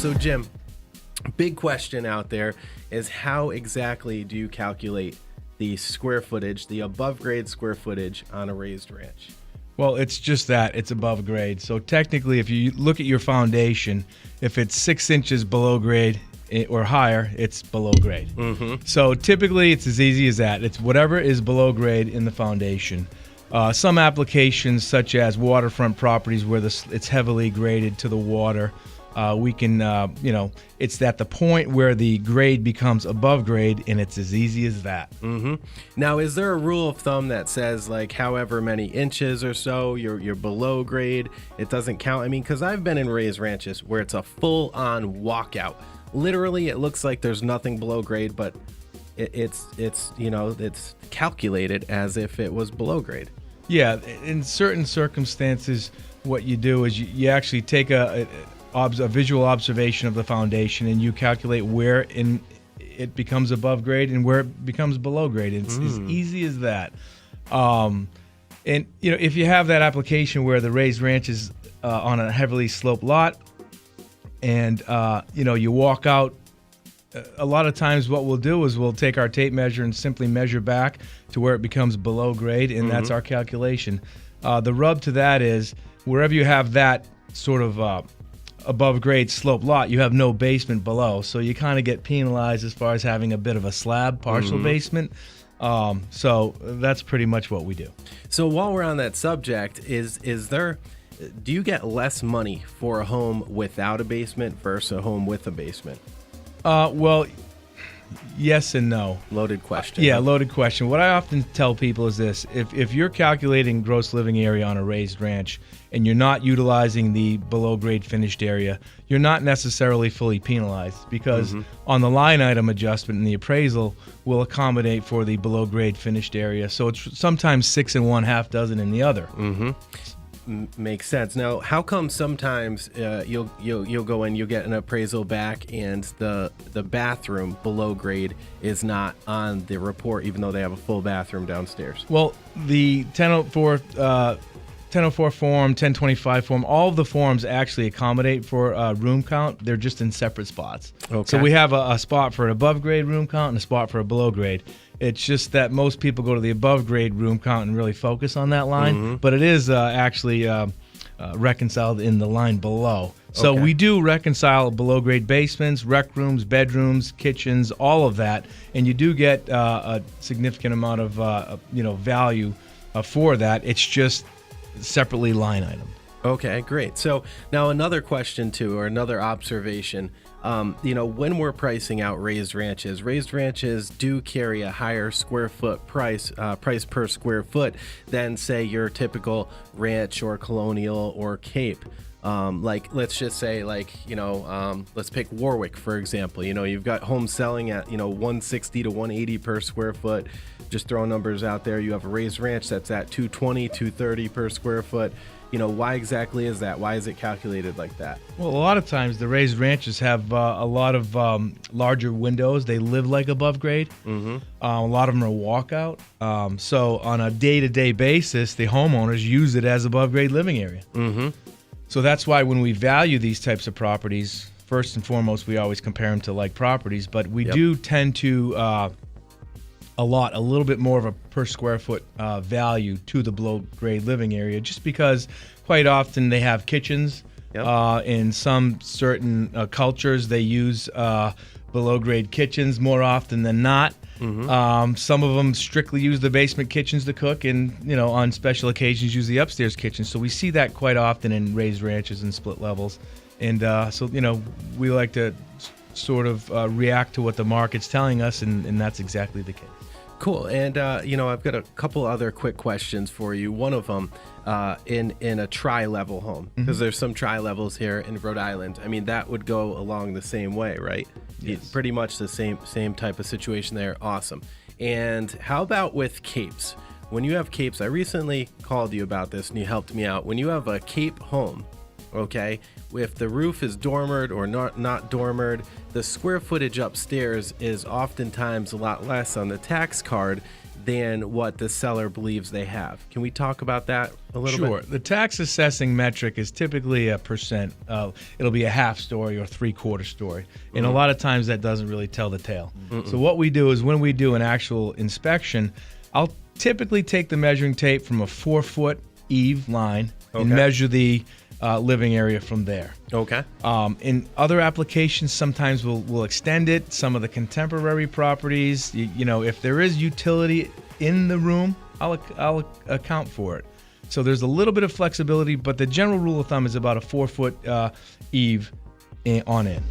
So Jim, big question out there is how exactly do you calculate the square footage, the above grade square footage on a raised ranch? Well, it's just that. It's above grade. So technically, if you look at your foundation, if it's 6 inches below grade or higher, it's below grade. Mm-hmm. So typically, it's as easy as that. It's whatever is below grade in the foundation. Some applications, such as waterfront properties where it's heavily graded to the water, we can, it's at the point where the grade becomes above grade, and it's as easy as that. Mm-hmm. Now, is there a rule of thumb that says, like, however many inches or so you're below grade, it doesn't count? I mean, because I've been in raised ranches where it's a full-on walkout. Literally, it looks like there's nothing below grade, but it's calculated as if it was below grade. Yeah, in certain circumstances, what you do is you actually take a visual observation of the foundation, and you calculate where it becomes above grade and where it becomes below grade. It's as easy as that. And if you have that application where the raised ranch is on a heavily sloped lot, and you walk out, a lot of times what we'll do is we'll take our tape measure and simply measure back to where it becomes below grade, and that's our calculation. The rub to that is wherever you have that sort of above grade slope lot, you have no basement below, so you kind of get penalized as far as having a bit of a slab partial basement. So that's pretty much what we do. So while we're on that subject, do you get less money for a home without a basement versus a home with a basement? Well, yes and no. Loaded question. Yeah, loaded question. What I often tell people is this: if you're calculating gross living area on a raised ranch and you're not utilizing the below grade finished area, you're not necessarily fully penalized, because on the line item adjustment in the appraisal will accommodate for the below grade finished area. So it's sometimes 6 and 1/2 dozen in the other. Makes sense. Now, how come sometimes you'll go in, you'll get an appraisal back, and the bathroom below grade is not on the report, even though they have a full bathroom downstairs? Well, the 1004 form, 1025 form, all of the forms actually accommodate for room count. They're just in separate spots. Okay. So we have a spot for an above grade room count and a spot for a below grade. It's just that most people go to the above grade room count and really focus on that line, but it is actually reconciled in the line below. So we do reconcile below grade basements, rec rooms, bedrooms, kitchens, all of that, and you do get a significant amount of value for that. It's just separately line item. Okay, great. So now another question too, or another observation. When we're pricing out raised ranches do carry a higher square foot price per square foot than, say, your typical ranch or colonial or Cape. Let's just say, let's pick Warwick, for example. You've got homes selling at, 160 to 180 per square foot. Just throwing numbers out there. You have a raised ranch that's at 220, 230 per square foot. Why exactly is that? Why is it calculated like that? Well, a lot of times the raised ranches have a lot of larger windows. They live like above grade. A lot of them are walkout. So on a day-to-day basis, the homeowners use it as above grade living area. So that's why when we value these types of properties, first and foremost, we always compare them to like properties, but we do tend to a little bit more of a per square foot value to the below grade living area, just because quite often they have kitchens. In some certain cultures, they use below grade kitchens more often than not. Some of them strictly use the basement kitchens to cook, and on special occasions use the upstairs kitchen. So we see that quite often in raised ranches and split levels, and so we like to sort of react to what the market's telling us, and that's exactly the case. Cool. And, I've got a couple other quick questions for you. One of them in a tri-level home, because there's some tri-levels here in Rhode Island. I mean, that would go along the same way, right? Yes. Pretty much the same type of situation there. Awesome. And how about with capes? When you have capes, I recently called you about this and you helped me out. When you have a cape home, okay, if the roof is dormered or not dormered, the square footage upstairs is oftentimes a lot less on the tax card than what the seller believes they have. Can we talk about that a little bit? Sure. The tax assessing metric is typically a percent. It'll be a half story or 3/4 story. And a lot of times that doesn't really tell the tale. So what we do is when we do an actual inspection, I'll typically take the measuring tape from a 4-foot eave line and measure the living area from there. Okay. In other applications, sometimes we'll extend it. Some of the contemporary properties, you know, if there is utility in the room, I'll account for it. So there's a little bit of flexibility, but the general rule of thumb is about a 4-foot eave on in.